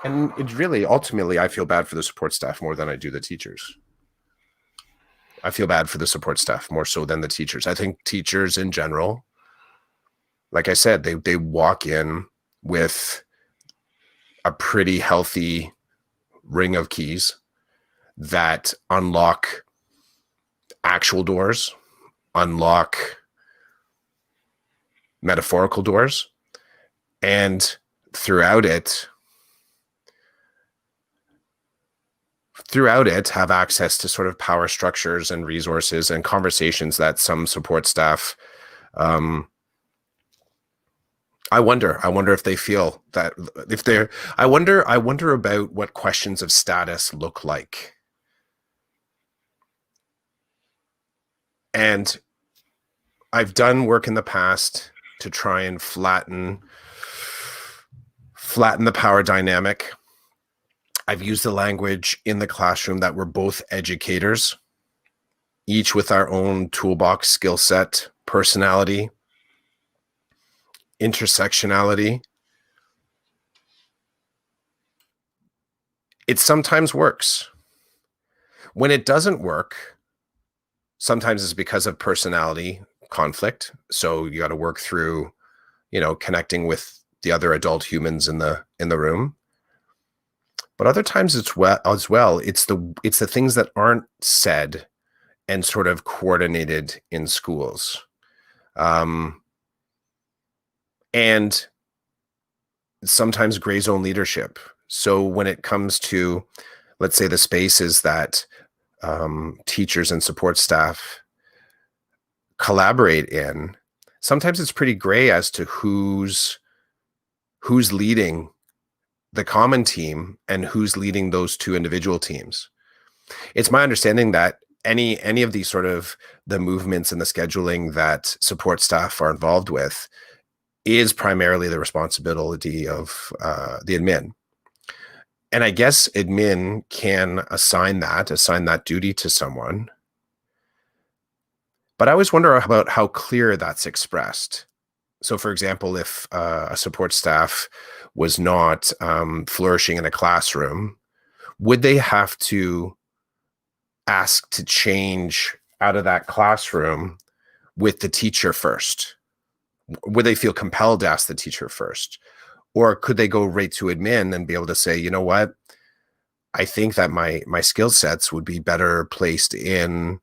And it's really, ultimately, I feel bad for the support staff more than I do the teachers. I feel bad for the support staff more so than the teachers. I think teachers in general, like I said, they walk in with a pretty healthy ring of keys that unlock actual doors, unlock metaphorical doors, and throughout it, have access to sort of power structures and resources and conversations that some support staff, I wonder if they feel that, if they're, I wonder about what questions of status look like. And I've done work in the past to try and flatten the power dynamic. I've used the language in the classroom that we're both educators, each with our own toolbox, skill set, personality, intersectionality. It sometimes works. When it doesn't work, sometimes it's because of personality conflict. So you got to work through, connecting with the other adult humans in the room. But other times it's the things that aren't said and sort of coordinated in schools. And sometimes gray zone leadership. So when it comes to, let's say, the spaces that teachers and support staff collaborate in, sometimes it's pretty gray as to who's leading the common team and who's leading those two individual teams. It's my understanding that any of these sort of the movements and the scheduling that support staff are involved with is primarily the responsibility of the admin. And I guess admin can assign that duty to someone. But I always wonder about how clear that's expressed. So, for example, if a support staff was not flourishing in a classroom, would they have to ask to change out of that classroom with the teacher first? Would they feel compelled to ask the teacher first? Or could they go right to admin and be able to say, you know what, I think that my skill sets would be better placed in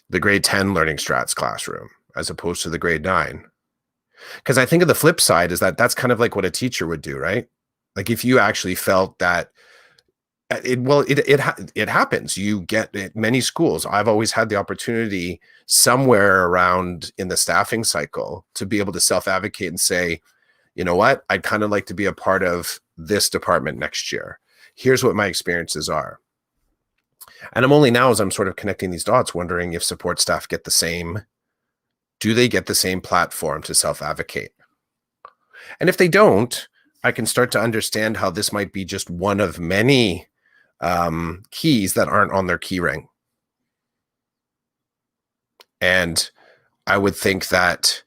the grade 10 learning strats classroom as opposed to the grade 9. Because I think of the flip side is that's kind of like what a teacher would do, right? Like if you actually felt that it happens. You get at many schools. I've always had the opportunity somewhere around in the staffing cycle to be able to self-advocate and say, you know what, I'd kind of like to be a part of this department next year. Here's what my experiences are. And I'm only now, as I'm sort of connecting these dots, wondering if support staff get the same, do they get the same platform to self-advocate? And if they don't, I can start to understand how this might be just one of many keys that aren't on their key ring. And I would think that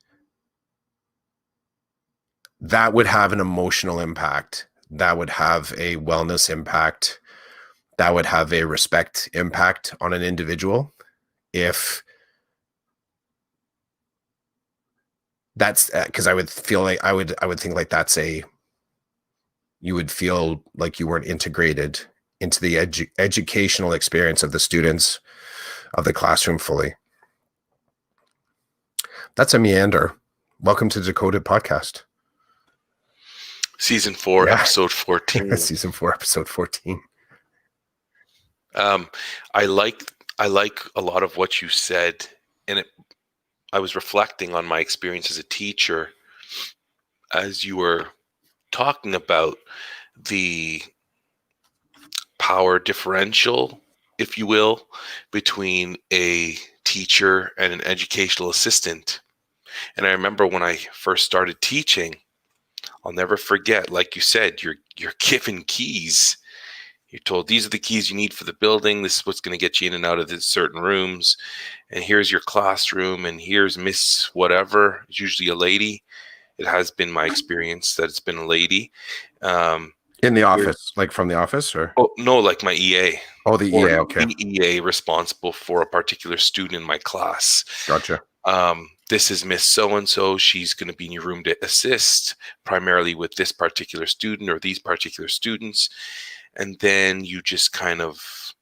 would have an emotional impact, that would have a wellness impact, that would have a respect impact on an individual. If that's because I would feel like I would think like you would feel like you weren't integrated into the educational experience of the students of the classroom fully. That's a meander. Welcome to Decoded Podcast. Season 4, Episode 14. Season 4, Episode 14. I like a lot of what you said, and I was reflecting on my experience as a teacher as you were talking about the power differential, if you will, between a teacher and an educational assistant. And I remember when I first started teaching, I'll never forget, like you said, you're given keys. You're told these are the keys you need for the building. This is what's going to get you in and out of the certain rooms. And here's your classroom. And here's Miss whatever. It's usually a lady. It has been my experience that it's been a lady. Um, In the there- office, like from the office, or oh no, like my EA oh, the or EA. Okay, the EA responsible for a particular student in my class. gotcha. This is Miss So and so. She's going to be in your room to assist primarily with this particular student or these particular students. And then you just kind of,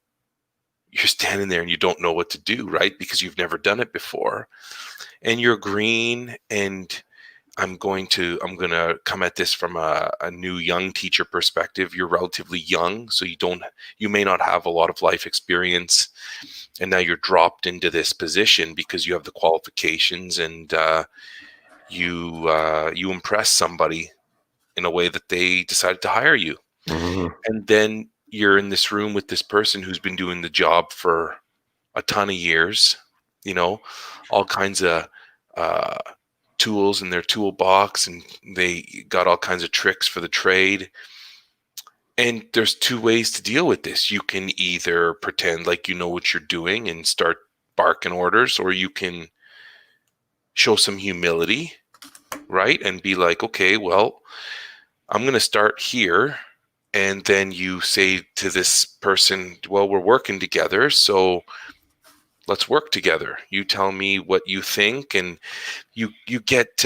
you're standing there and you don't know what to do, right? Because you've never done it before. And you're green, and I'm gonna come at this from a new young teacher perspective. You're relatively young, so you may not have a lot of life experience, and now you're dropped into this position because you have the qualifications, and you impress somebody in a way that they decided to hire you. Mhm. And then you're in this room with this person who's been doing the job for a ton of years, you know, all kinds of uh, tools in their toolbox, and they got all kinds of tricks for the trade. And there's two ways to deal with this. You can either pretend like you know what you're doing and start barking orders, or you can show some humility, right? And be like, okay, well, I'm going to start here. And then you say to this person, well, we're working together, so let's work together. You tell me what you think, and you get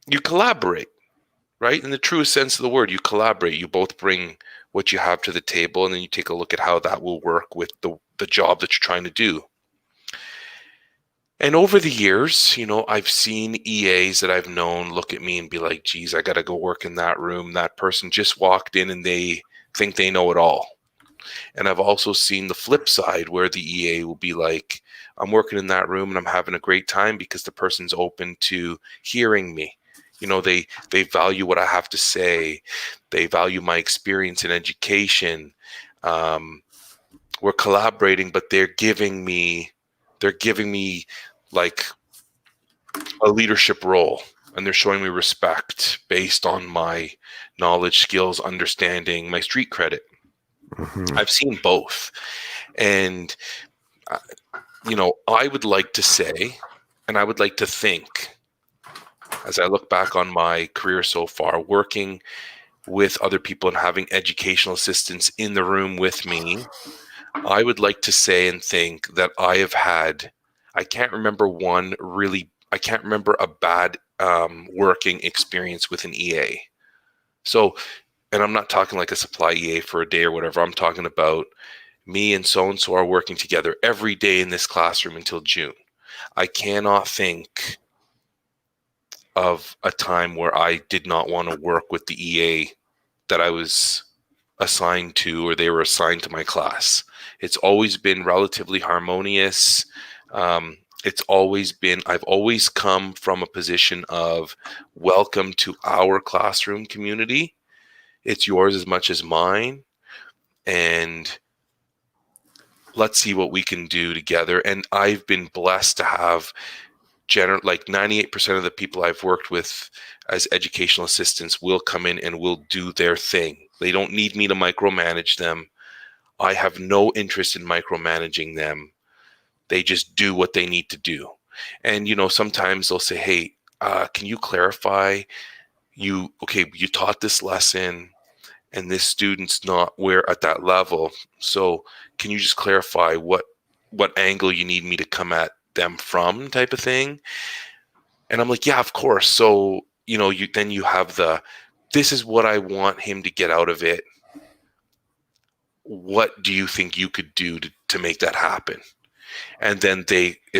you collaborate, right? In the truest sense of the word, you collaborate. You both bring what you have to the table, and then you take a look at how that will work with the job that you're trying to do. And over the years, I've seen EAs that I've known look at me and be like, geez, I got to go work in that room. That person just walked in and they think they know it all. And I've also seen the flip side where the EA will be like, I'm working in that room and I'm having a great time because the person's open to hearing me. They value what I have to say. They value my experience in education. We're collaborating, but they're giving me like a leadership role, and they're showing me respect based on my knowledge, skills, understanding, my street credit. Mhm. I've seen both. And, uh, I would like to say, and I would like to think, as I look back on my career so far, working with other people and having educational assistants in the room with me, I would like to say and think that I can't remember a bad working experience with an EA. So, and I'm not talking like a supply EA for a day or whatever. I'm talking about me and so are working together every day in this classroom until June. I cannot think of a time where I did not want to work with the EA that I was assigned to, or they were assigned to my class. It's always been relatively harmonious. I've always come from a position of welcome to our classroom community. It's yours as much as mine. And let's see what we can do together. And I've been blessed to have like 98% of the people I've worked with as educational assistants will come in and will do their thing. They don't need me to micromanage them. I have no interest in micromanaging them. They just do what they need to do. And, sometimes they'll say, hey, can you clarify? You taught this lesson and this student's not where at that level. So can you just clarify what angle you need me to come at them from, type of thing? And I'm like, yeah, of course. So, you have this is what I want him to get out of it. What do you think you could do to make that happen? And then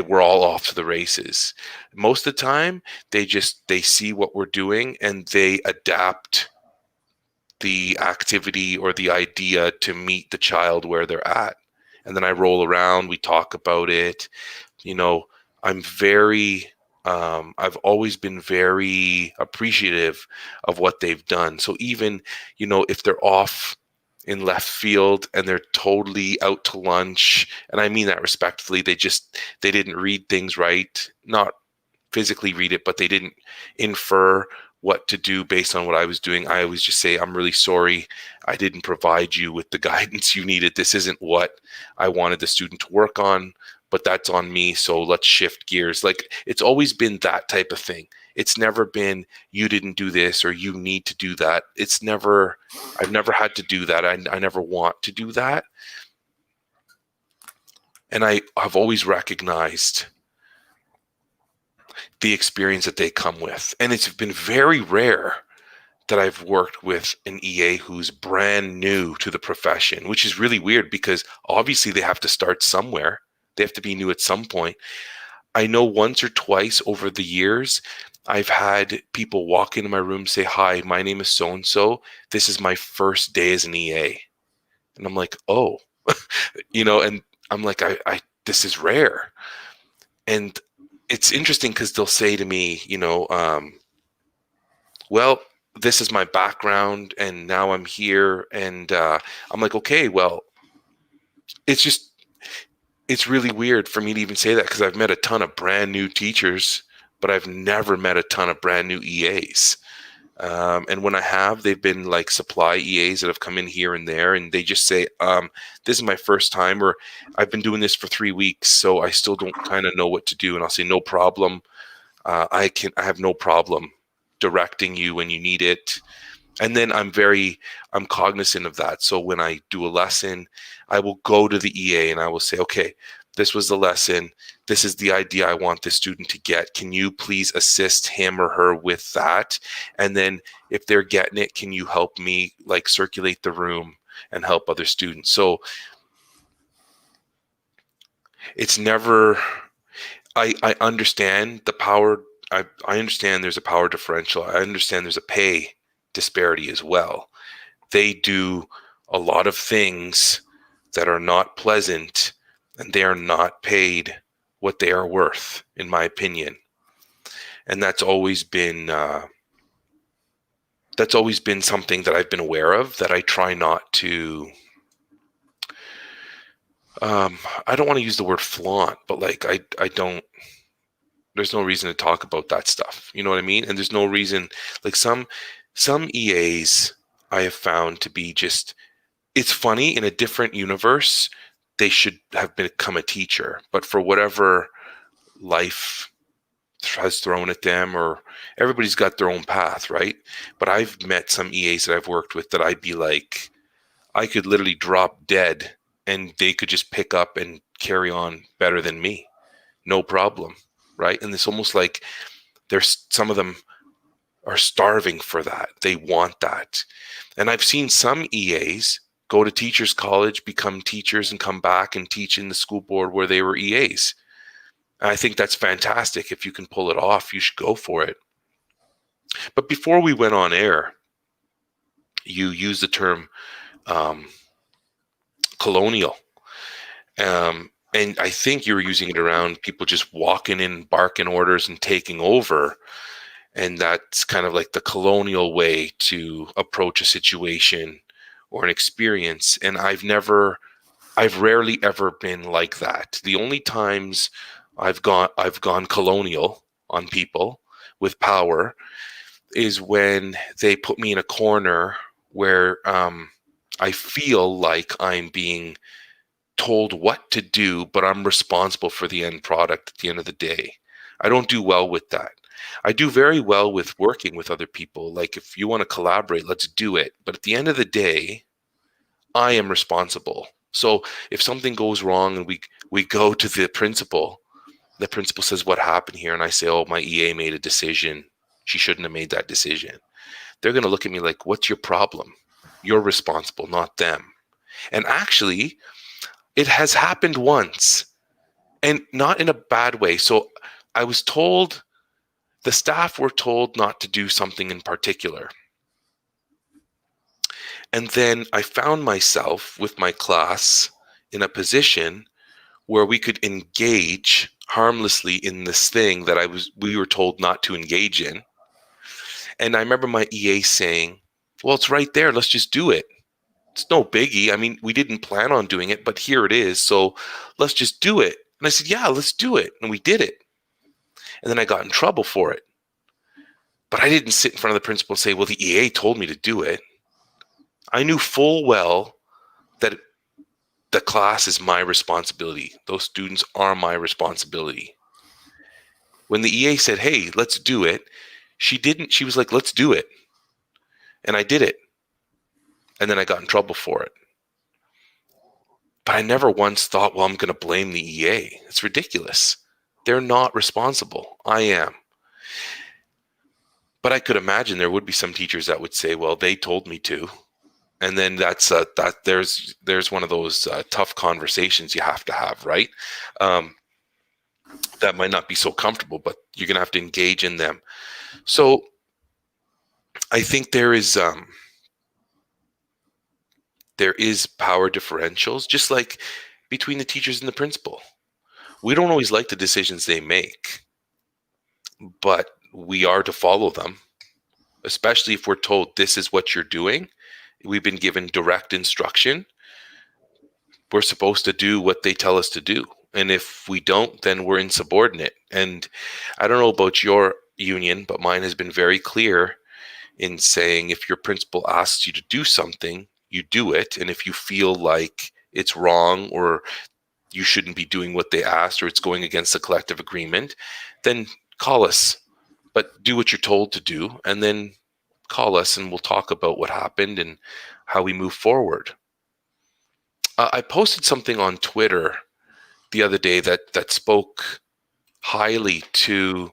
we're all off to the races. Most of the time, they see what we're doing and they adapt the activity or the idea to meet the child where they're at. And then I roll around, we talk about it. You know, I'm very, I've always been very appreciative of what they've done. So even, if they're off in left field and they're totally out to lunch, and I mean that respectfully, they didn't read things right, not physically read it, but they didn't infer what to do based on what I was doing. I always just say, I'm really sorry. I didn't provide you with the guidance you needed. This isn't what I wanted the student to work on, but that's on me. So let's shift gears. Like, it's always been that type of thing. It's never been, you didn't do this or you need to do that. I've never had to do that. I never want to do that. And I have always recognized the experience that they come with. And it's been very rare that I've worked with an EA who's brand new to the profession, which is really weird because obviously they have to start somewhere. They have to be new at some point. I know once or twice over the years, I've had people walk into my room, say, "Hi, my name is so-and-so. This is my first day as an EA." And I'm like, "Oh," and I'm like, this is rare. And it's interesting because they'll say to me, well, this is my background and now I'm here. And I'm like, okay, well, it's really weird for me to even say that because I've met a ton of brand new teachers, but I've never met a ton of brand new EAs. And when I have, they've been like supply EAs that have come in here and there, and they just say, this is my first time, or I've been doing this for 3 weeks, so I still don't kind of know what to do. And I'll say, no problem. I have no problem directing you when you need it. And then I'm cognizant of that. So when I do a lesson, I will go to the EA and I will say, okay, this was the lesson. This is the idea I want this student to get. Can you please assist him or her with that? And then if they're getting it, can you help me like circulate the room and help other students? So it's never, I understand the power. I understand there's a power differential. I understand there's a pay disparity as well. They do a lot of things that are not pleasant, and they are not paid what they are worth, in my opinion. And that's always been something that I've been aware of, that I try not to. I don't want to use the word flaunt, but like I don't. There's no reason to talk about that stuff. You know what I mean? And there's no reason, like some EAs I have found to be just, it's funny, in a different universe, they should have become a teacher, but for whatever life has thrown at them, or everybody's got their own path, right? But I've met some EAs that I've worked with that I'd be like, I could literally drop dead and they could just pick up and carry on better than me. No problem. Right. And it's almost like there's some of them are starving for that. They want that. And I've seen some EAs go to teachers college, become teachers, and come back and teach in the school board where they were EAs. And I think that's fantastic. If you can pull it off, you should go for it. But before we went on air, you used the term colonial. And I think you were using it around people just walking in, barking orders and taking over. And that's kind of like the colonial way to approach a situation or an experience. And I've rarely ever been like that. The only times I've gone colonial on people with power is when they put me in a corner where I feel like I'm being told what to do, but I'm responsible for the end product at the end of the day. I don't do well with that. I do very well with working with other people. Like, if you want to collaborate, let's do it. But at the end of the day, I am responsible. So if something goes wrong and we go to the principal says, what happened here? And I say, oh, my EA made a decision. She shouldn't have made that decision. They're going to look at me like, what's your problem? You're responsible, not them. And actually, it has happened once, and not in a bad way. So I was told, the staff were told not to do something in particular. And then I found myself with my class in a position where we could engage harmlessly in this thing that we were told not to engage in. And I remember my EA saying, well, it's right there. Let's just do it. It's no biggie. I mean, we didn't plan on doing it, but here it is. So let's just do it. And I said, yeah, let's do it. And we did it. And then I got in trouble for it. But I didn't sit in front of the principal and say, well, the EA told me to do it. I knew full well that the class is my responsibility. Those students are my responsibility. When the EA said, hey, let's do it, She didn't. She was like, let's do it. And I did it. And then I got in trouble for it. But I never once thought, well, I'm going to blame the EA. It's ridiculous. They're not responsible. I am. But I could imagine there would be some teachers that would say, well, they told me to. And then there's one of those tough conversations you have to have, right? That might not be so comfortable, but you're going to have to engage in them. So I think there is power differentials, just like between the teachers and the principal. We don't always like the decisions they make, but we are to follow them, especially if we're told this is what you're doing. We've been given direct instruction. We're supposed to do what they tell us to do. And if we don't, then we're insubordinate. And I don't know about your union, but mine has been very clear in saying if your principal asks you to do something, you do it. And if you feel like it's wrong or you shouldn't be doing what they asked or it's going against the collective agreement, then call us. But do what you're told to do, and then call us and we'll talk about what happened and how we move forward. I posted something on Twitter the other day that spoke highly to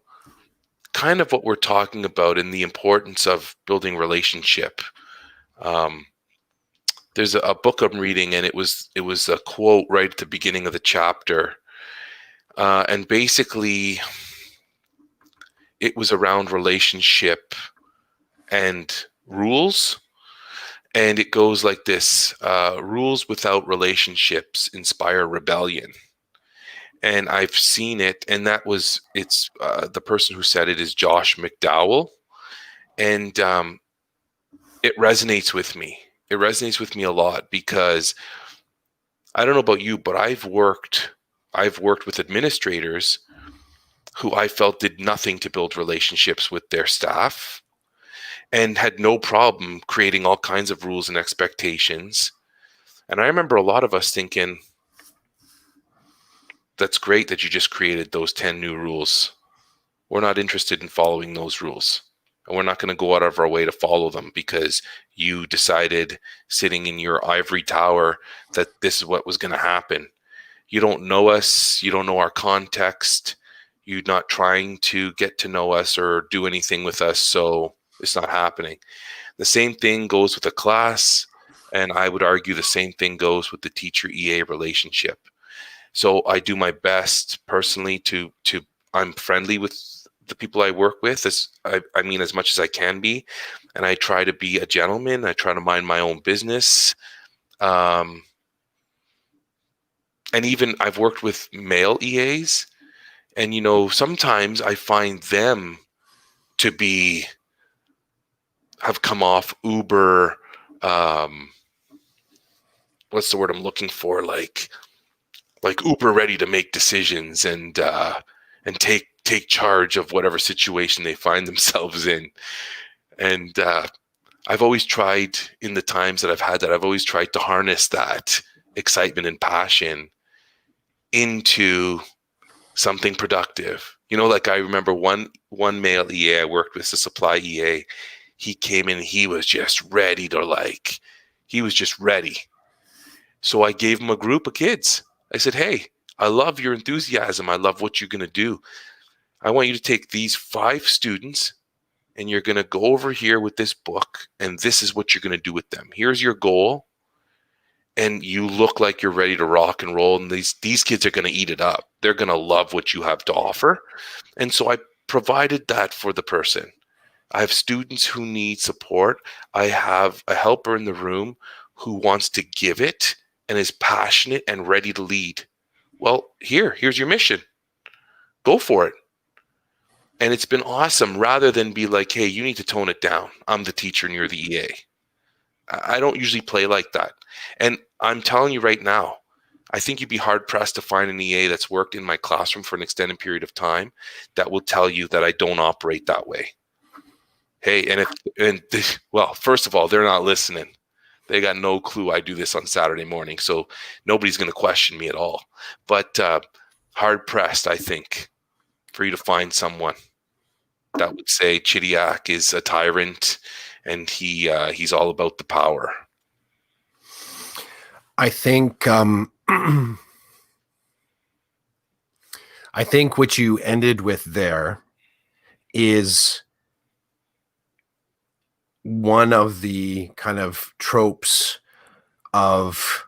kind of what we're talking about and the importance of building relationship. There's a book I'm reading, and it was a quote right at the beginning of the chapter, and basically it was around relationship and rules. And it goes like this: rules without relationships inspire rebellion. And I've seen it, and it's the person who said it is Josh McDowell. And it resonates with me. It resonates with me a lot because I don't know about you, but I've worked with administrators who I felt did nothing to build relationships with their staff and had no problem creating all kinds of rules and expectations. And I remember a lot of us thinking, that's great that you just created those 10 new rules. We're not interested in following those rules. And we're not going to go out of our way to follow them because you decided sitting in your ivory tower that this is what was going to happen. You don't know us. You don't know our context. You're not trying to get to know us or do anything with us. So it's not happening. The same thing goes with a class. And I would argue the same thing goes with the teacher EA relationship. So I do my best personally to I'm friendly with the people I work with, as much as I can be, and I try to be a gentleman. I try to mind my own business, and even I've worked with male EAs, and sometimes I find them to have come off uber. What's the word I'm looking for? Like uber ready to make decisions and take charge of whatever situation they find themselves in. And I've always tried, in the times that I've had that, I've always tried to harness that excitement and passion into something productive. Like I remember one male EA I worked with, the supply EA, he came in, he was just ready. So I gave him a group of kids. I said, hey, I love your enthusiasm. I love what you're going to do. I want you to take these 5 students and you're going to go over here with this book, and this is what you're going to do with them. Here's your goal. And you look like you're ready to rock and roll. And these kids are going to eat it up. They're going to love what you have to offer. And so I provided that for the person. I have students who need support. I have a helper in the room who wants to give it and is passionate and ready to lead. Well, here's your mission. Go for it. And it's been awesome, rather than be like, hey, you need to tone it down. I'm the teacher and you're the EA. I don't usually play like that. And I'm telling you right now, I think you'd be hard pressed to find an EA that's worked in my classroom for an extended period of time that will tell you that I don't operate that way. Hey, well, first of all, they're not listening. They got no clue I do this on Saturday morning, so nobody's going to question me at all. But hard pressed, I think, for you to find someone. that would say Chidiac is a tyrant and he's all about the power. I think I think what you ended with there is one of the kind of tropes of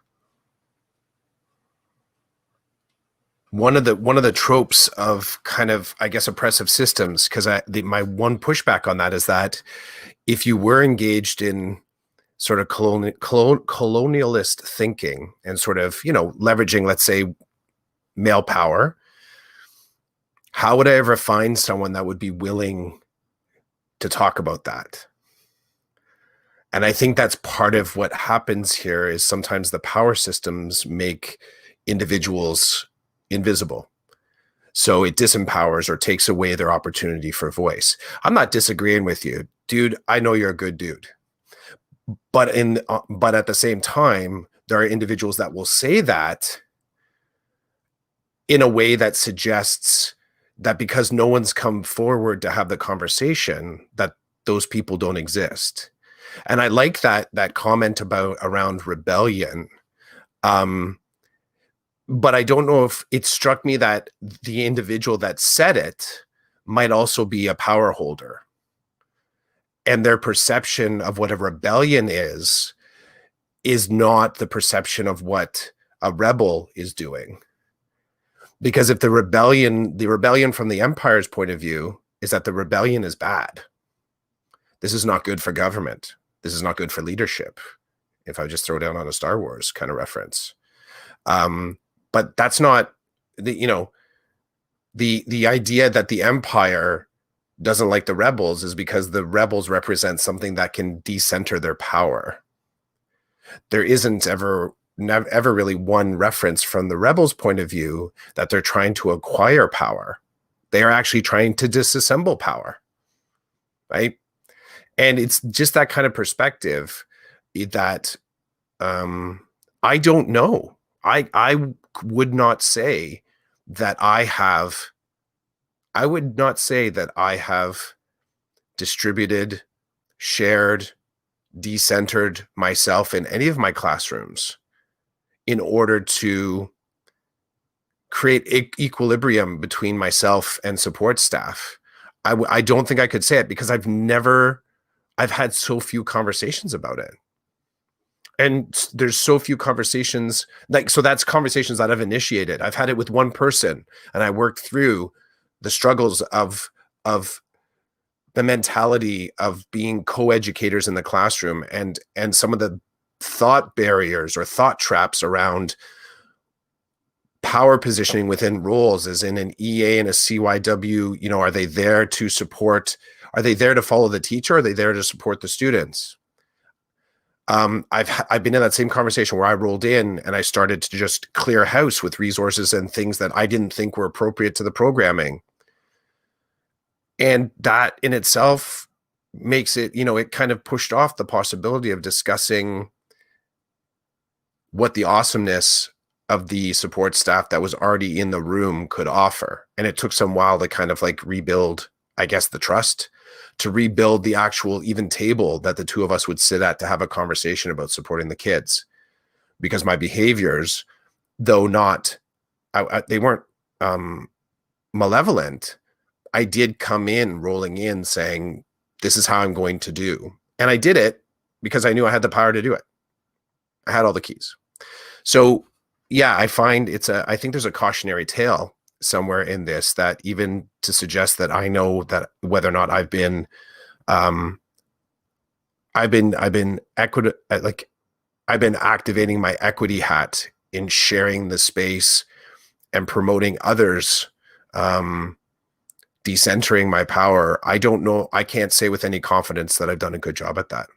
one of the tropes of kind of, I guess, oppressive systems. Because my one pushback on that is that if you were engaged in sort of colonialist thinking and sort of, leveraging, let's say, male power, how would I ever find someone that would be willing to talk about that? And I think that's part of what happens here is sometimes the power systems make individuals invisible. So it disempowers or takes away their opportunity for voice. I'm not disagreeing with you, dude. I know you're a good dude. But at the same time, there are individuals that will say that in a way that suggests that because no one's come forward to have the conversation, that those people don't exist. And I like that comment around rebellion. But I don't know if it struck me that the individual that said it might also be a power holder. And their perception of what a rebellion is not the perception of what a rebel is doing. Because if the rebellion from the empire's point of view is that the rebellion is bad. This is not good for government. This is not good for leadership. If I just throw down on a Star Wars kind of reference. But that's not the idea that the empire doesn't like the rebels is because the rebels represent something that can decenter their power. There isn't ever really one reference from the rebels' point of view that they're trying to acquire power. They are actually trying to disassemble power, right? And it's just that kind of perspective that I don't know. I would not say that I have distributed, shared, decentered myself in any of my classrooms in order to create equilibrium between myself and support staff. I don't think I could say it because I've had so few conversations about it. And there's so few conversations, so that's conversations that I've initiated. I've had it with one person and I worked through the struggles of the mentality of being co-educators in the classroom and some of the thought barriers or thought traps around power positioning within roles, as in an EA and a CYW, are they there to support, are they there to follow the teacher? Or are they there to support the students? I've been in that same conversation where I rolled in and I started to just clear house with resources and things that I didn't think were appropriate to the programming. And that in itself makes it, it kind of pushed off the possibility of discussing what the awesomeness of the support staff that was already in the room could offer. And it took some while to kind of like rebuild, I guess, the trust, to rebuild the actual even table that the two of us would sit at to have a conversation about supporting the kids. Because my behaviors, though they weren't malevolent, I did come in rolling in saying, this is how I'm going to do. And I did it because I knew I had the power to do it. I had all the keys. So yeah, I find I think there's a cautionary tale somewhere in this, that even to suggest that I know that whether or not I've been activating my equity hat in sharing the space and promoting others, decentering my power. I don't know. I can't say with any confidence that I've done a good job at that.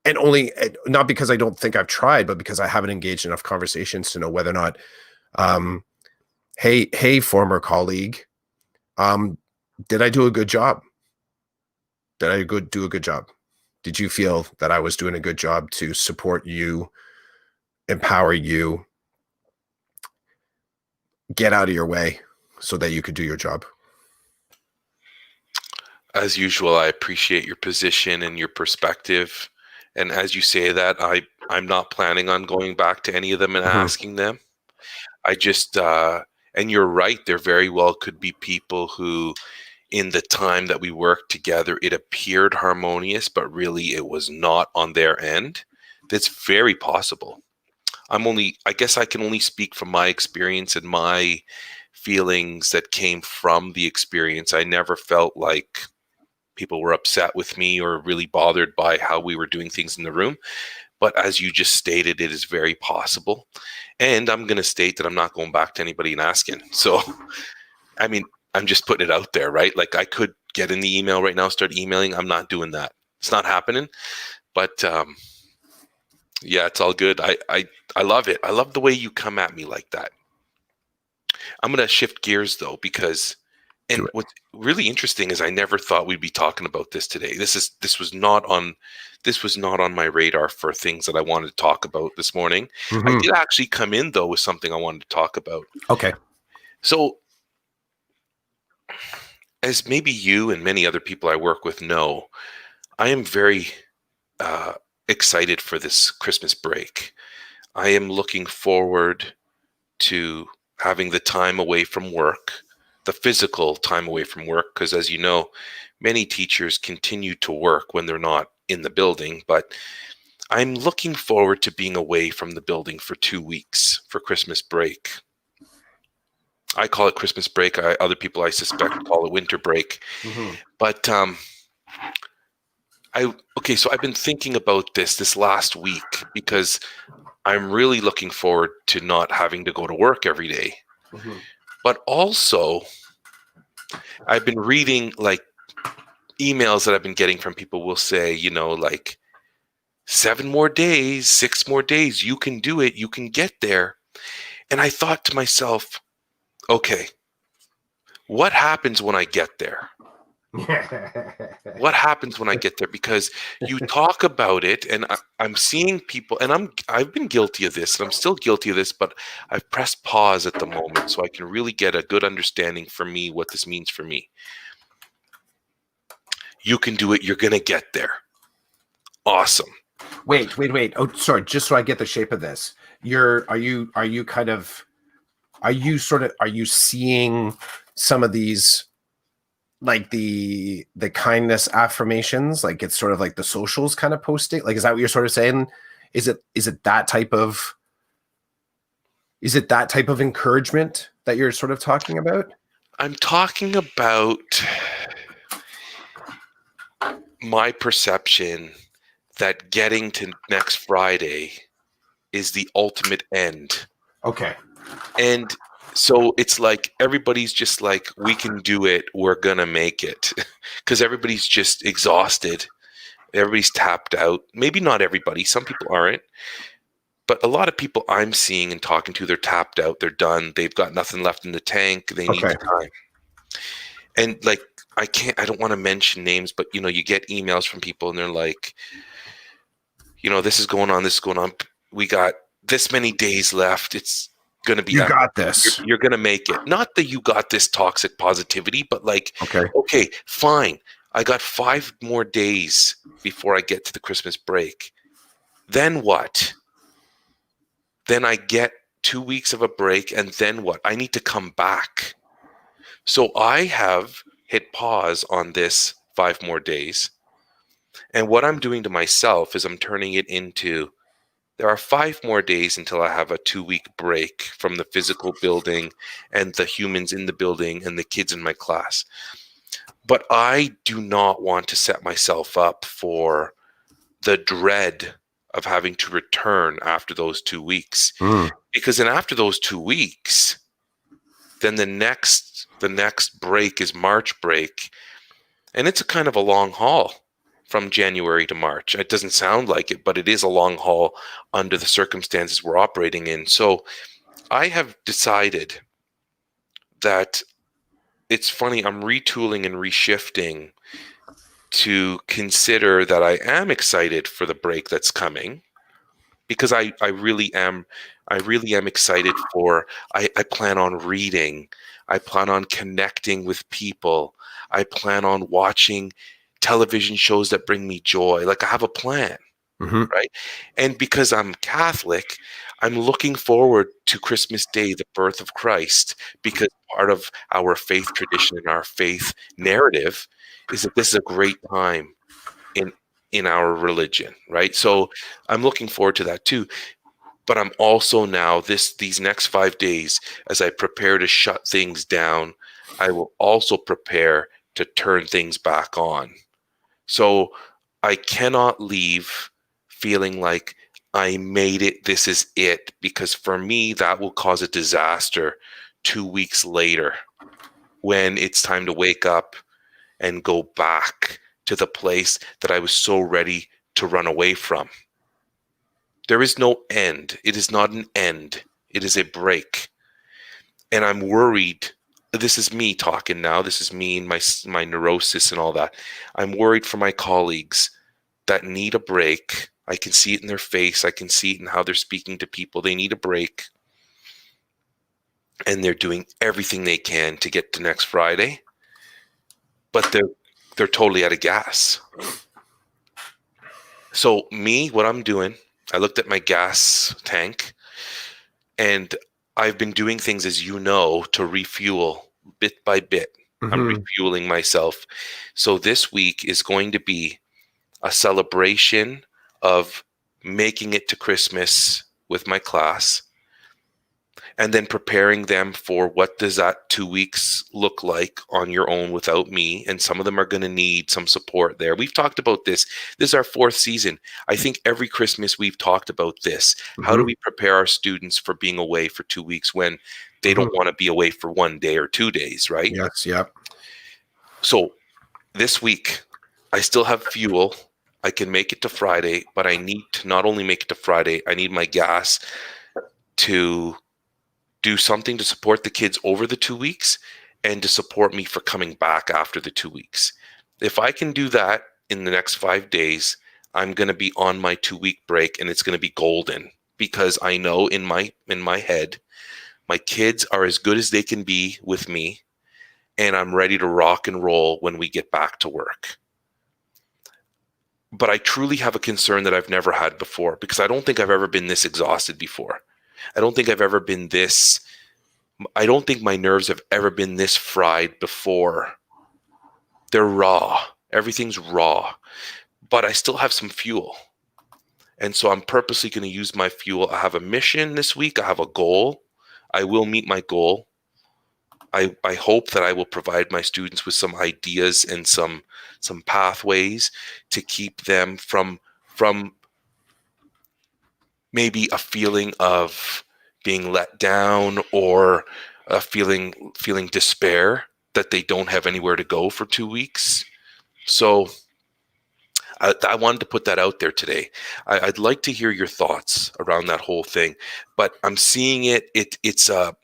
And only not because I don't think I've tried, but because I haven't engaged enough conversations to know whether or not, hey, former colleague, did I do a good job? Did I do a good job? Did you feel that I was doing a good job to support you, empower you, get out of your way so that you could do your job? As usual, I appreciate your position and your perspective. And as you say that, I'm not planning on going back to any of them and Mhm. asking them. I just and you're right, there very well could be people who in the time that we worked together it appeared harmonious, but really it was not on their end. That's very possible. I guess I can only speak from my experience and my feelings that came from the experience. I never felt like people were upset with me or really bothered by how we were doing things in the room. But as you just stated, it is very possible. And I'm going to state that I'm not going back to anybody and asking. So, I mean, I'm just putting it out there, right? Like I could get in the email right now, start emailing. I'm not doing that. It's not happening. But yeah, it's all good. I love it. I love the way you come at me like that. I'm going to shift gears though, because Do and it. what's really interesting is I never thought we'd be talking about this today. This was not on my radar for things that I wanted to talk about this morning. I Mhm. did actually come in though with something I wanted to talk about. Okay. So, as maybe you and many other people I work with know, I am very uh, excited for this Christmas break. I am looking forward to having the time away from work, the physical time away from work, because as you know, many teachers continue to work when they're not in the building. But I'm looking forward to being away from the building for 2 weeks for Christmas break. I call it Christmas break. Other people I suspect call it winter break. Mhm. But so I've been thinking about this last week because I'm really looking forward to not having to go to work every day. Mhm. But also, I've been reading like emails that I've been getting from people will say, like 7 more days, 6 more days, you can do it, you can get there. And I thought to myself, okay, what happens when I get there? What happens when I get there? Because you talk about it, and I'm seeing people, and I've been guilty of this, and I'm still guilty of this, but I've pressed pause at the moment so I can really get a good understanding for me what this means for me. You can do it. You're gonna get there. Awesome. Wait. Oh, sorry. Just so I get the shape of this, are you seeing some of these like the kindness affirmations? Like it's sort of like the socials kind of posting. Like, is that what you're sort of saying? Is it that type of encouragement that you're sort of talking about? I'm talking about my perception that getting to next Friday is the ultimate end. Okay. And so it's like everybody's just like, we can do it. We're going to make it. Because everybody's just exhausted. Everybody's tapped out. Maybe not everybody. Some people aren't. But a lot of people I'm seeing and talking to, they're tapped out. They're done. They've got nothing left in the tank. They need Okay. the time. And like, I don't want to mention names, but you get emails from people and they're like, this is going on. This is going on. We got this many days left. It's going to be You epic. got this. You're going to make it. Not that you got this toxic positivity, but like, Okay. okay, fine. I got 5 more days before I get to the Christmas break. Then what? Then I get 2 weeks of a break. And then what? I need to come back. So I have hit pause on this 5 more days. And what I'm doing to myself is I'm turning it into there are 5 more days until I have a 2-week break from the physical building and the humans in the building and the kids in my class. But I do not want to set myself up for the dread of having to return after those 2 weeks. Mm. Because then after those 2 weeks, then the next break is March break. And it's a kind of a long haul from January to March. It doesn't sound like it, but it is a long haul under the circumstances we're operating in. So I have decided that it's funny, I'm retooling and reshifting to consider that I am excited for the break that's coming because I really am excited for I plan on reading. I plan on connecting with people. I plan on watching television shows that bring me joy. Like, I have a plan, Hmm. right? And because I'm Catholic, I'm looking forward to Christmas Day, the birth of Christ, because part of our faith tradition and our faith narrative is that this is a great time in our religion, right? So I'm looking forward to that too. But I'm also now these next 5 days, as I prepare to shut things down, I will also prepare to turn things back on. So I cannot leave feeling like I made it, this is it, because for me, that will cause a disaster 2 weeks later when it's time to wake up and go back to the place that I was so ready to run away from. There is no end. It is not an end. It is a break. And I'm worried. This is me talking now. This is me and my neurosis and all that. I'm worried for my colleagues that need a break. I can see it in their face. I can see it in how they're speaking to people. They need a break. And they're doing everything they can to get to next Friday. But they're totally out of gas. So me, what I'm doing, I looked at my gas tank, and I've been doing things, as you know, to refuel bit by bit. I'm Hmm. refueling myself. So this week is going to be a celebration of making it to Christmas with my class, and then preparing them for what does that 2 weeks look like on your own without me. And some of them are going to need some support there. We've talked about this. This is our 4th season. I think every Christmas we've talked about this. How do Hmm. we prepare our students for being away for 2 weeks when they Hmm. don't want to be away for 1 day or 2 days, right? Yes. Yep. So this week, I still have fuel. I can make it to Friday, but I need to not only make it to Friday, I need my gas to do something to support the kids over the 2 weeks and to support me for coming back after the 2 weeks. If I can do that in the next 5 days, I'm going to be on my 2 week break, and it's going to be golden, because I know in my head, my kids are as good as they can be with me, and I'm ready to rock and roll when we get back to work. But I truly have a concern that I've never had before, because I don't think I've ever been this exhausted before. I don't think I've ever been this I don't think my nerves have ever been this fried before. They're raw. Everything's raw. But I still have some fuel. And so I'm purposely going to use my fuel. I have a mission this week. I have a goal. I will meet my goal. I hope that I will provide my students with some ideas and some pathways to keep them from maybe a feeling of being let down, or a feeling despair that they don't have anywhere to go for 2 weeks. So I wanted to put that out there today. I'd like to hear your thoughts around that whole thing, but I'm seeing it's a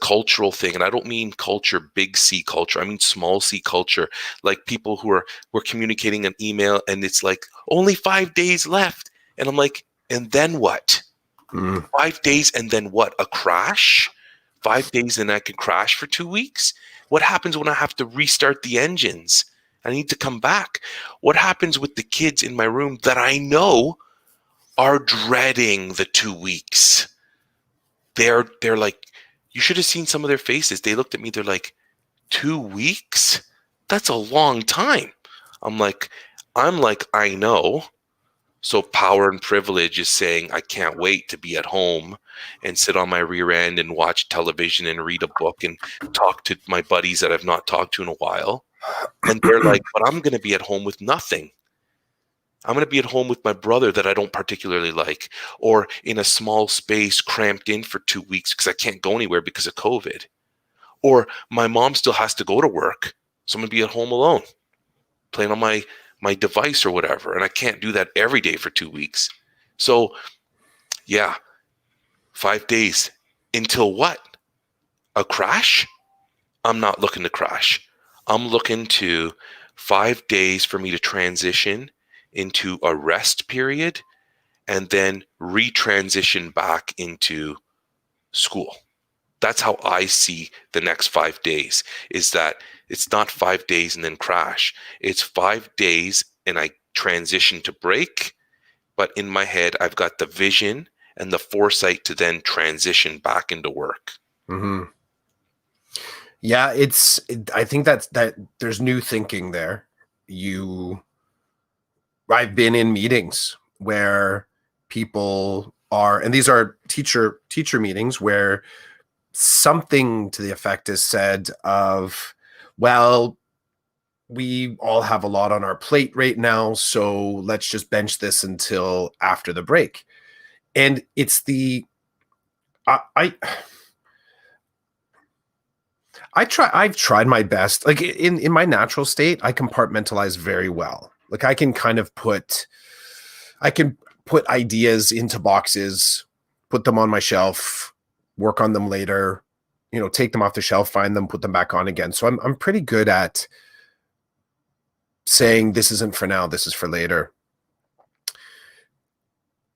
cultural thing, and I don't mean culture, big C culture. I mean small C culture, like people who are we're communicating an email, and it's like only 5 days left, and I'm like, and then what? Mm. 5 days and then what? A crash? 5 days and I can crash for 2 weeks? What happens when I have to restart the engines? I need to come back. What happens with the kids in my room that I know are dreading the 2 weeks? They're like, you should have seen some of their faces. They looked at me, they're like, 2 weeks? That's a long time. I'm like, I know. So power and privilege is saying, I can't wait to be at home and sit on my rear end and watch television and read a book and talk to my buddies that I've not talked to in a while. And they're like, but I'm going to be at home with nothing. I'm going to be at home with my brother that I don't particularly like, or in a small space cramped in for 2 weeks because I can't go anywhere because of COVID. Or my mom still has to go to work. So I'm going to be at home alone, playing on my device or whatever. And I can't do that every day for 2 weeks. So yeah, 5 days until what? A crash? I'm not looking to crash. I'm looking to 5 days for me to transition into a rest period and then retransition back into school. That's how I see the next 5 days, is that It's not 5 days and then crash. It's 5 days and I transition to break. But in my head, I've got the vision and the foresight to then transition back into work. Mm-hmm. Yeah, I think that there's new thinking there. I've been in meetings where people are, and these are teacher meetings where something to the effect is said of, well, we all have a lot on our plate right now, so let's just bench this until after the break. And it's the I I've tried my best. Like in my natural state, I compartmentalize very well. Like I can put ideas into boxes, put them on my shelf, work on them later, take them off the shelf, find them, put them back on again. So I'm pretty good at saying this isn't for now, this is for later.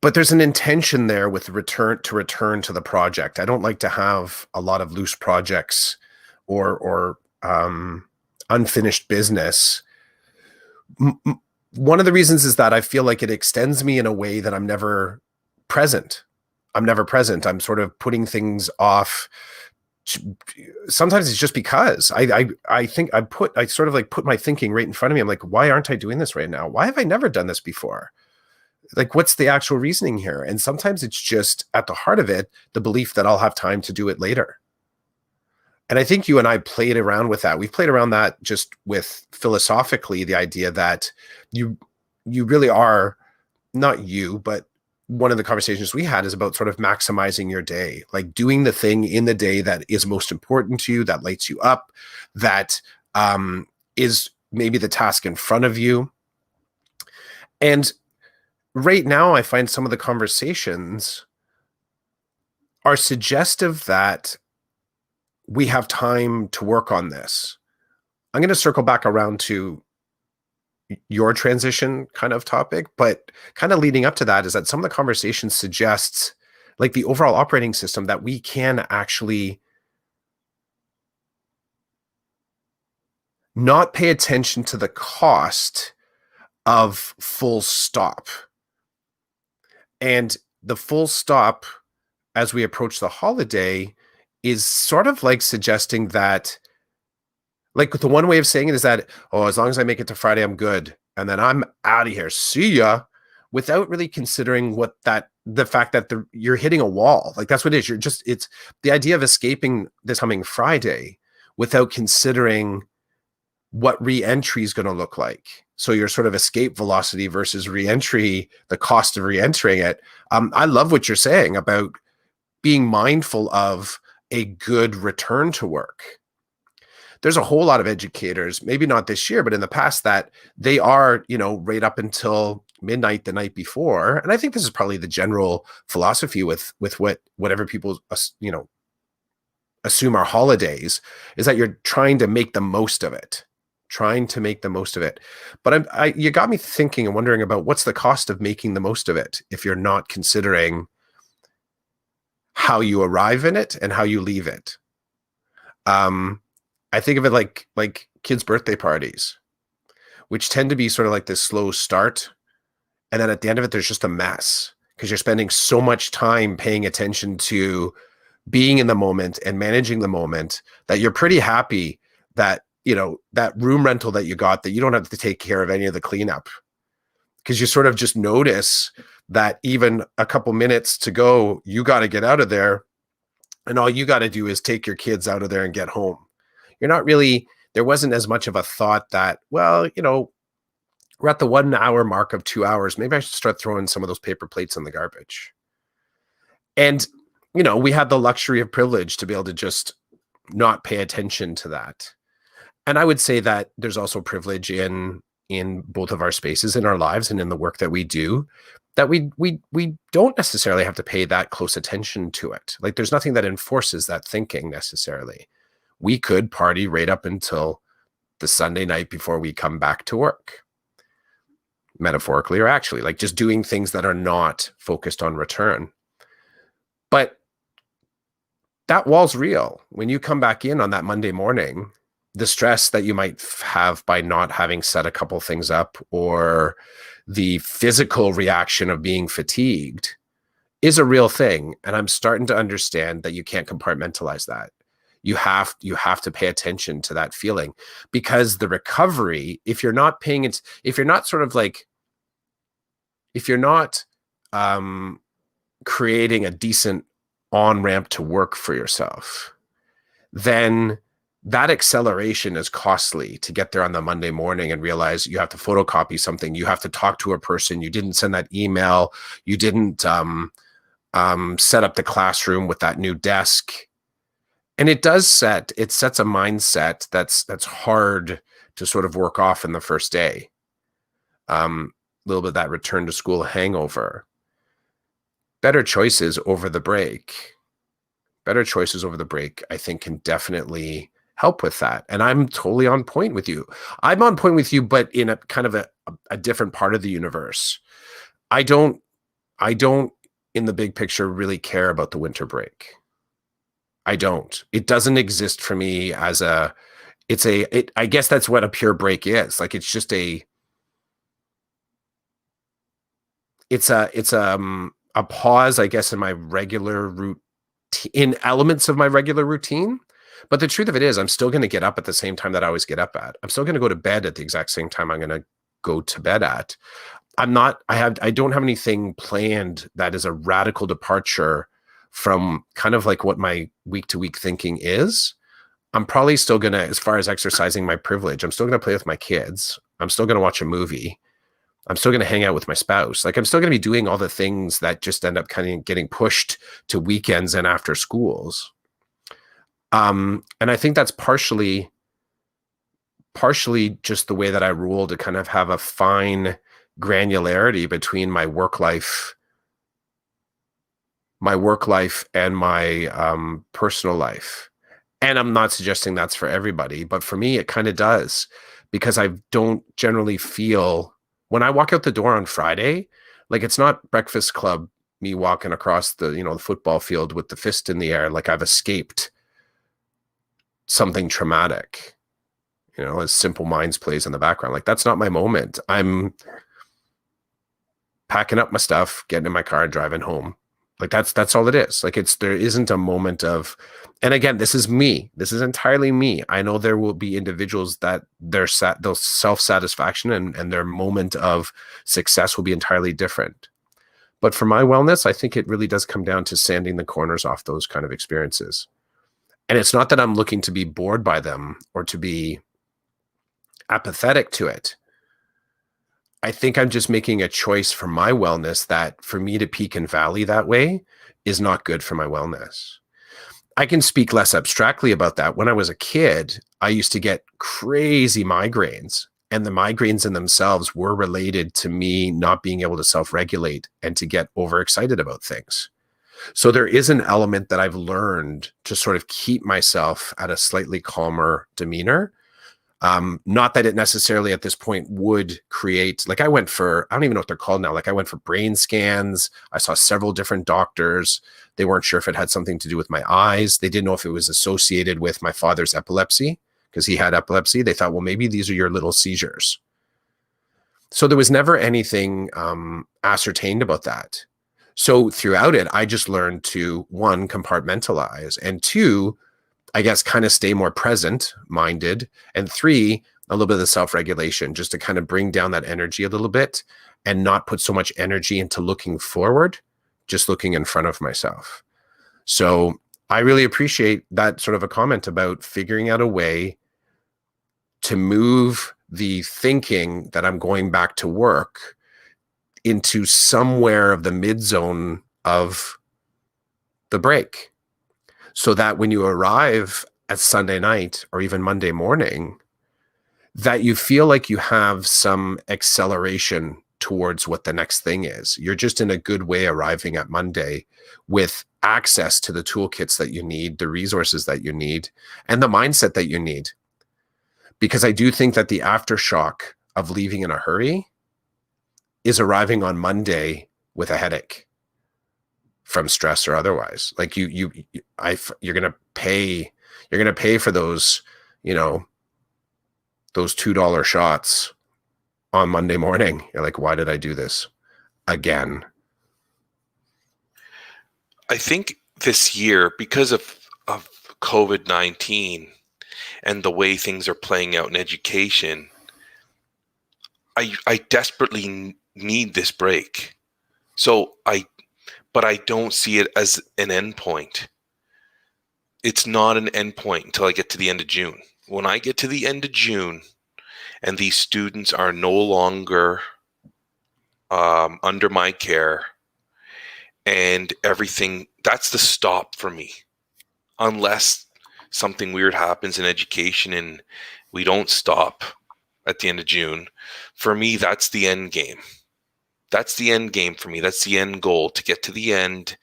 But there's an intention there with return to the project. I don't like to have a lot of loose projects or unfinished business. One of the reasons is that I feel like it extends me in a way that I'm never present. I'm sort of putting things off. Sometimes it's just because I think I sort of like put my thinking right in front of me. I'm like, why aren't I doing this right now? Why have I never done this before? Like, what's the actual reasoning here? And sometimes it's just at the heart of it, the belief that I'll have time to do it later. And I think you and I played around with that. We've played around that just with philosophically, the idea that you really are, not you, but one of the conversations we had is about sort of maximizing your day, like doing the thing in the day that is most important to you, that lights you up, that is maybe the task in front of you. And right now, I find some of the conversations are suggestive that we have time to work on this. I'm going to circle back around to your transition kind of topic, but kind of leading up to that is that some of the conversations suggests like the overall operating system that we can actually not pay attention to the cost of full stop. And the full stop as we approach the holiday is sort of like suggesting that, like, the one way of saying it is that, oh, as long as I make it to Friday, I'm good. And then I'm out of here. See ya. Without really considering the fact that you're hitting a wall. Like, that's what it is. It's the idea of escaping this coming Friday without considering what re-entry is going to look like. So your sort of escape velocity versus re-entry, the cost of re-entering it. I love what you're saying about being mindful of a good return to work. There's a whole lot of educators, maybe not this year, but in the past, that they are, right up until midnight the night before. And I think this is probably the general philosophy with whatever people, assume are holidays, is that you're trying to make the most of it. But you got me thinking and wondering about what's the cost of making the most of it if you're not considering how you arrive in it and how you leave it. I think of it like kids' birthday parties, which tend to be sort of like this slow start. And then at the end of it, there's just a mess because you're spending so much time paying attention to being in the moment and managing the moment that you're pretty happy that, that room rental that you got, that you don't have to take care of any of the cleanup, because you sort of just notice that even a couple minutes to go, you got to get out of there. And all you got to do is take your kids out of there and get home. There wasn't as much of a thought that, well, we're at the 1 hour mark of 2 hours. Maybe I should start throwing some of those paper plates in the garbage. And, we had the luxury of privilege to be able to just not pay attention to that. And I would say that there's also privilege in both of our spaces in our lives and in the work that we do, that we don't necessarily have to pay that close attention to it. Like, there's nothing that enforces that thinking necessarily. We could party right up until the Sunday night before we come back to work, metaphorically or actually, like just doing things that are not focused on return. But that wall's real. When you come back in on that Monday morning, the stress that you might have by not having set a couple things up, or the physical reaction of being fatigued, is a real thing. And I'm starting to understand that you can't compartmentalize that. You have to pay attention to that feeling, because the recovery, if you're not paying it, if you're not sort of like, if you're not creating a decent on ramp to work for yourself, then that acceleration is costly to get there on the Monday morning and realize you have to photocopy something. You have to talk to a person. You didn't send that email. You didn't set up the classroom with that new desk. And it sets a mindset that's hard to sort of work off in the first day. A little bit of that return to school hangover. Better choices over the break. Better choices over the break, I think, can definitely help with that. And I'm totally on point with you. I'm on point with you, but in a kind of a different part of the universe. I don't, in the big picture, really care about the winter break. I don't. It doesn't exist for me as I guess that's what a pure break is. Like, it's just it's a pause, I guess, in my regular routine, in elements of my regular routine. But the truth of it is, I'm still going to get up at the same time that I always get up at. I'm still going to go to bed at the exact same time I'm going to go to bed at. I don't have anything planned that is a radical departure from kind of like what my week to week thinking is. I'm probably still going to, as far as exercising my privilege, I'm still going to play with my kids. I'm still going to watch a movie. I'm still going to hang out with my spouse. Like, I'm still going to be doing all the things that just end up kind of getting pushed to weekends and after schools. And I think that's partially just the way that I rule, to kind of have a fine granularity between my work life and my personal life. And I'm not suggesting that's for everybody, but for me, it kind of does, because I don't generally feel, when I walk out the door on Friday, like, it's not Breakfast Club, me walking across the football field with the fist in the air, like I've escaped something traumatic, as Simple Minds plays in the background. Like, that's not my moment. I'm packing up my stuff, getting in my car, and driving home. Like, that's all it is. Like, there isn't a moment of, and again, this is me. This is entirely me. I know there will be individuals that their self-satisfaction and their moment of success will be entirely different. But for my wellness, I think it really does come down to sanding the corners off those kind of experiences. And it's not that I'm looking to be bored by them or to be apathetic to it. I think I'm just making a choice for my wellness that, for me to peak and valley that way, is not good for my wellness. I can speak less abstractly about that. When I was a kid, I used to get crazy migraines, and the migraines in themselves were related to me not being able to self-regulate and to get overexcited about things. So there is an element that I've learned to sort of keep myself at a slightly calmer demeanor. Not that it necessarily at this point would create, like, I don't even know what they're called now. Like, I went for brain scans. I saw several different doctors. They weren't sure if it had something to do with my eyes. They didn't know if it was associated with my father's epilepsy, because he had epilepsy. They thought, well, maybe these are your little seizures. So there was never anything ascertained about that. So throughout it, I just learned to, one, compartmentalize, and two, I guess, kind of stay more present minded, and three, a little bit of the self-regulation, just to kind of bring down that energy a little bit and not put so much energy into looking forward, just looking in front of myself. So I really appreciate that sort of a comment about figuring out a way to move the thinking that I'm going back to work into somewhere of the mid zone of the break, so that when you arrive at Sunday night or even Monday morning, that you feel like you have some acceleration towards what the next thing is. You're just in a good way arriving at Monday with access to the toolkits that you need, the resources that you need, and the mindset that you need. Because I do think that the aftershock of leaving in a hurry is arriving on Monday with a headache from stress or otherwise. Like, you're going to pay for those, those $2 shots on Monday morning. You're like, why did I do this again? I think this year, because of COVID-19 and the way things are playing out in education, I desperately need this break. But I don't see it as an endpoint. It's not an endpoint until I get to the end of June. When I get to the end of June and these students are no longer under my care and everything, that's the stop for me. Unless something weird happens in education and we don't stop at the end of June, for me, that's the end game. That's the end game for me. That's the end goal, to get to the end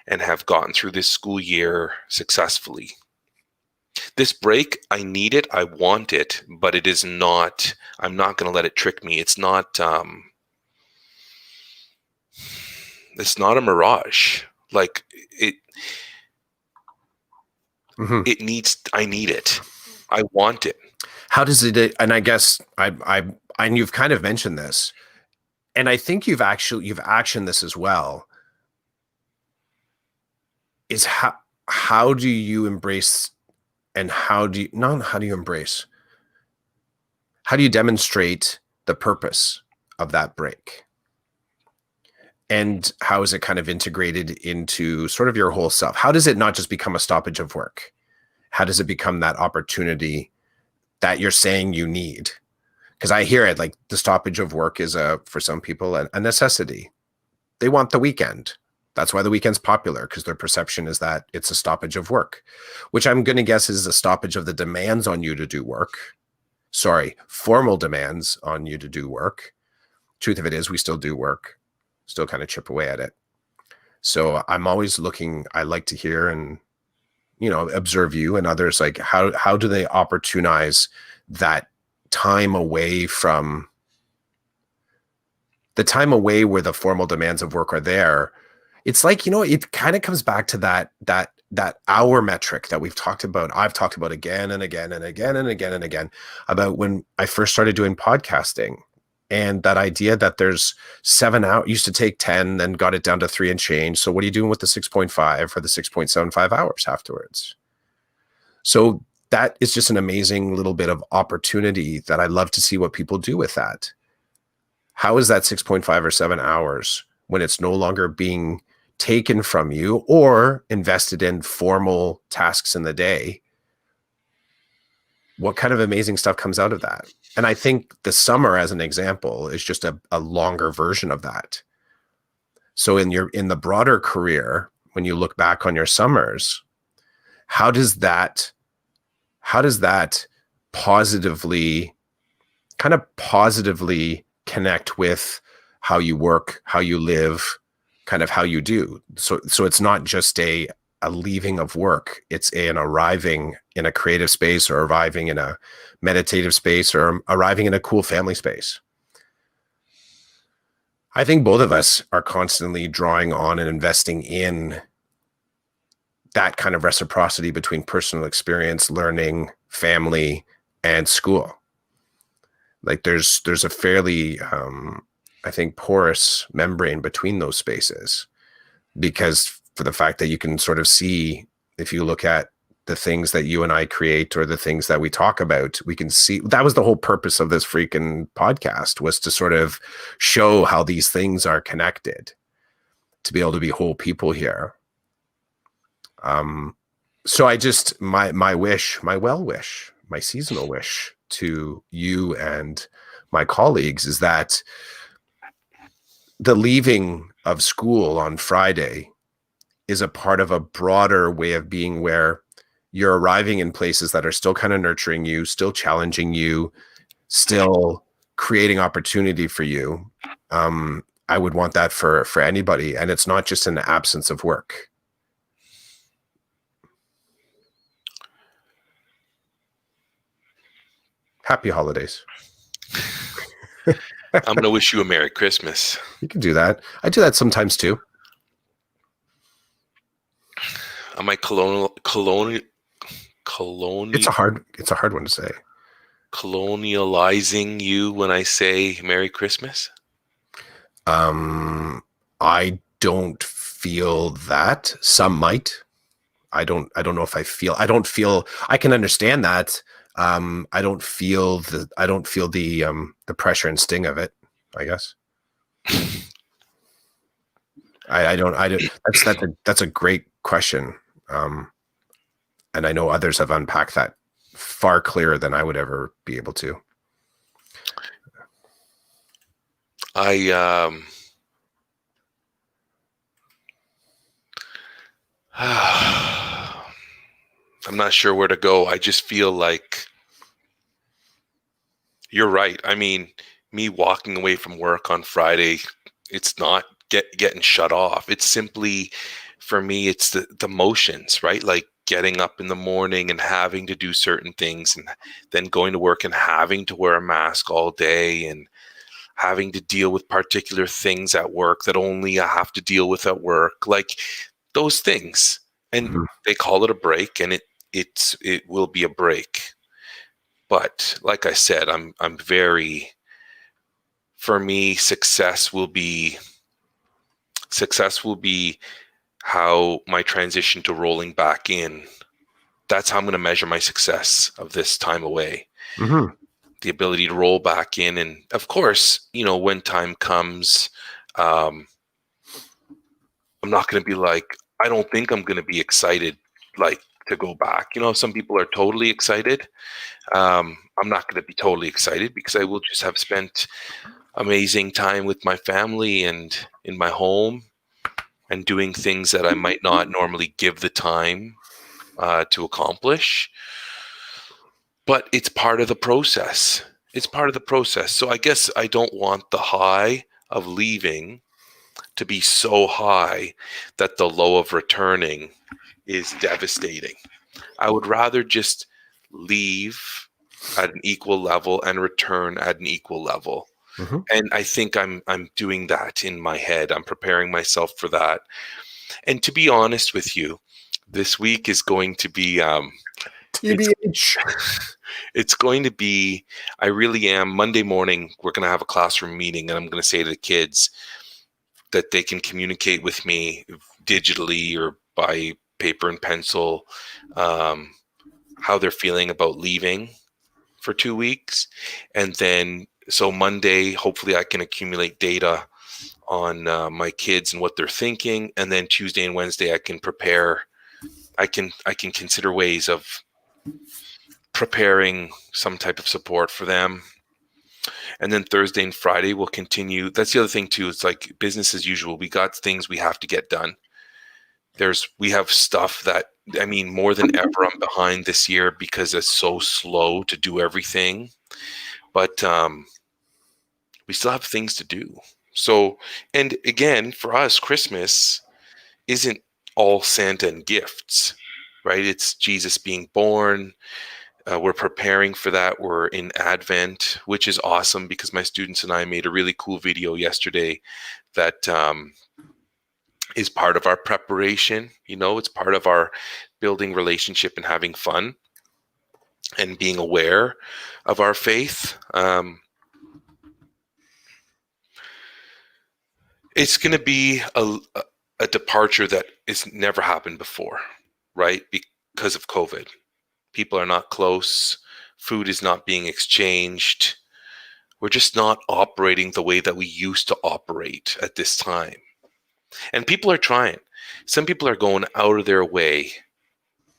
and have gotten through this school year successfully. This break, I need it, I want it, but it is not, I'm not going to let it trick me. It's not a mirage. Like it needs, I need it. I want it. How does it, and I guess and you've kind of mentioned this, and I think you've actioned this as well, is how do you embrace, and how do you demonstrate the purpose of that break? And how is it kind of integrated into sort of your whole self? How does it not just become a stoppage of work? How does it become that opportunity that you're saying you need? Because I hear it, like the stoppage of work is for some people a necessity. They want the weekend. That's why the weekend's popular, because their perception is that it's a stoppage of work, which I'm going to guess is a stoppage of the demands on you to do work. Sorry, formal demands on you to do work. Truth of it is, we still do work, still kind of chip away at it. So I'm always looking, I like to hear and, observe you and others, like how do they opportunize that time away from the time away where the formal demands of work are there? It's like, it kind of comes back to that hour metric that we've talked about. I've talked about again and again and again and again and again about when I first started doing podcasting, and that idea that there's 7 hours, used to take 10, then got it down to 3 and change. So what are you doing with the 6.5 or the 6.75 hours afterwards? So that is just an amazing little bit of opportunity that I love to see what people do with that. How is that 6.5 or 7 hours, when it's no longer being taken from you or invested in formal tasks in the day? What kind of amazing stuff comes out of that? And I think the summer, as an example, is just a longer version of that. So in the broader career, when you look back on your summers, how does that positively connect with how you work, how you live, kind of how you do? So it's not just a leaving of work, it's an arriving in a creative space, or arriving in a meditative space, or arriving in a cool family space. I think both of us are constantly drawing on and investing in that kind of reciprocity between personal experience, learning, family, and school. Like there's a fairly, I think, porous membrane between those spaces, because for the fact that you can sort of see, if you look at the things that you and I create, or the things that we talk about, we can see that was the whole purpose of this freaking podcast, was to sort of show how these things are connected, to be able to be whole people here. So I just, my well wish, my seasonal wish to you and my colleagues is that the leaving of school on Friday is a part of a broader way of being, where you're arriving in places that are still kind of nurturing you, still challenging you, still creating opportunity for you. I would want that for anybody. And it's not just an absence of work. Happy holidays. I'm going to wish you a Merry Christmas. You can do that. I do that sometimes too. Am I colonial? It's a hard one to say. colonializing you when I say Merry Christmas? I don't feel that. Some might. I don't know if I can understand that. I don't feel the pressure and sting of it, I guess. I don't that's a great question. Um, and I know others have unpacked that far clearer than I would ever be able to. I I'm not sure where to go. I just feel like you're right. I mean, me walking away from work on Friday, it's not getting shut off. It's simply, for me, it's the motions, right? Like getting up in the morning and having to do certain things, and then going to work and having to wear a mask all day, and having to deal with particular things at work that only I have to deal with at work, like those things. And Mhm. they call it a break, and it will be a break. But like I said, I'm very, for me, success will be how my transition to rolling back in. That's how I'm going to measure my success of this time away. Mhm. The ability to roll back in, and of course, when time comes, um, I'm not going to be like, I don't think I'm going to be excited like to go back. Some people are totally excited. I'm not going to be totally excited because I will just have spent amazing time with my family and in my home, and doing things that I might not normally give the time to accomplish. But it's part of the process. It's part of the process. So I guess I don't want the high of leaving to be so high that the low of returning is devastating. I would rather just leave at an equal level and return at an equal level. Mhm. And I think I'm doing that in my head. I'm preparing myself for that. And to be honest with you, this week is going to be it's TBH. it's going to be, I really am. Monday morning we're going to have a classroom meeting, and I'm going to say to the kids that they can communicate with me digitally or by paper and pencil, um, how they're feeling about leaving for 2 weeks. And then, so Monday, hopefully I can accumulate data on my kids and what they're thinking. And then Tuesday and Wednesday, I can prepare. I can consider ways of preparing some type of support for them. And then Thursday and Friday we'll continue. That's the other thing too. It's like business as usual. We got things we have to get done. We have stuff that, I mean, more than ever, I'm behind this year because it's so slow to do everything. But we still have things to do. So, and again, for us, Christmas isn't all Santa and gifts, right? It's Jesus being born. We're preparing for that. We're in Advent, which is awesome because my students and I made a really cool video yesterday that is part of our preparation. It's part of our building relationship and having fun and being aware of our faith. It's going to be a departure that has never happened before, right? Because of COVID. People are not close. Food is not being exchanged. We're just not operating the way that we used to operate at this time. And people are trying. Some people are going out of their way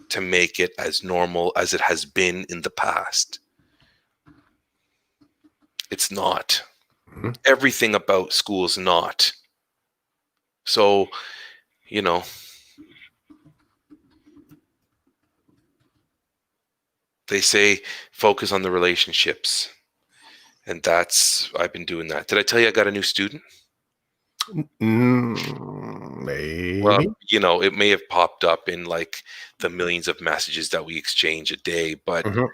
to make it as normal as it has been in the past. It's not. Mhm. Everything about school is not. So, you know, they say focus on the relationships. And I've been doing that. Did I tell you I got a new student? Well, Maybe. it may have popped up in like the millions of messages that we exchange a day, but Mhm.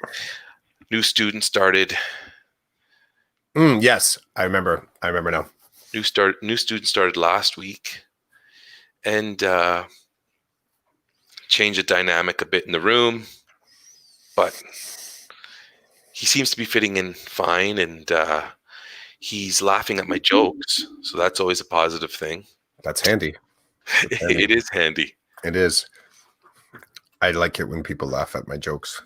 new student started, Yes, I remember. I remember now. new student started last week, and changed the dynamic a bit in the room, but he seems to be fitting in fine, and he's laughing at my jokes, so that's always a positive thing. That's handy. That's handy. It is handy. It is. I like it when people laugh at my jokes.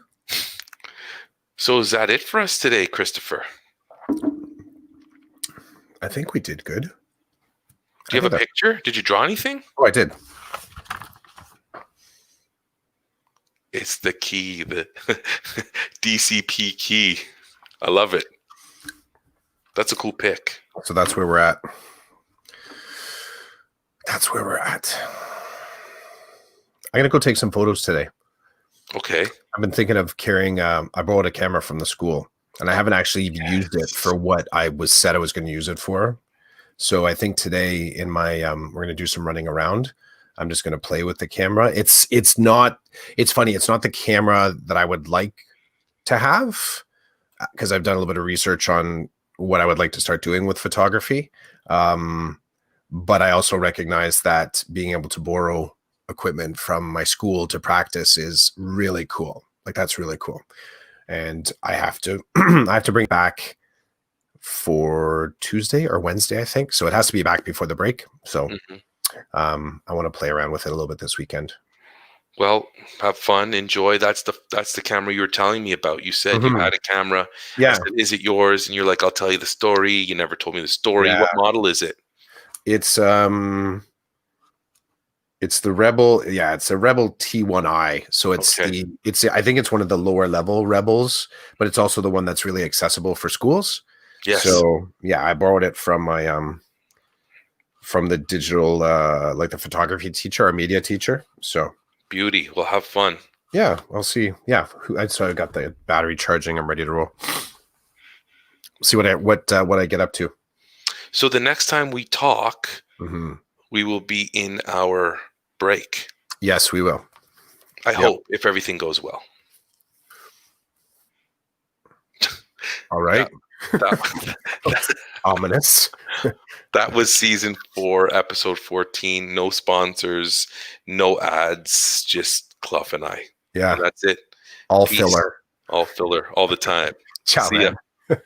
So is that it for us today, Christopher? I think we did good. Do you have a picture? Did you draw anything? Oh, I did. It's the key, the DCP key. I love it. That's a cool pick. So that's where we're at. That's where we're at. I'm gonna go take some photos today. Okay. I've been thinking of carrying. I borrowed a camera from the school, and I haven't actually even used it for what I said I was going to use it for. So I think today in my we're going to do some running around. I'm just going to play with the camera. It's not. It's funny. It's not the camera that I would like to have, because I've done a little bit of research on what I would like to start doing with photography. But I also recognize that being able to borrow equipment from my school to practice is really cool. Like, that's really cool. And I have to I have to bring it back for Tuesday or Wednesday, I think. So it has to be back before the break. So I want to play around with it a little bit this weekend. Well, have fun, enjoy. That's the camera you were telling me about. You said you had a camera. Yeah. I said, is it yours? And you're like, I'll tell you the story. You never told me the story. Yeah. What model is it? It's the Rebel. Yeah, it's a Rebel T1i. So it's I think it's one of the lower level Rebels, but it's also the one that's really accessible for schools. Yes. So yeah, I borrowed it from my from the digital like the photography teacher, our media teacher. So beauty. Well, have fun. Yeah, I'll see. Yeah, so I got the battery charging. I'm ready to roll. See what I get up to. So the next time we talk, we will be in our break. Yes, we will. I hope, if everything goes well. All right. That ominous. That was season 4, episode 14. No sponsors, no ads, just Clough and I. Yeah. And that's it. All Peace. filler. All filler, all the time. Ciao, See ya. man.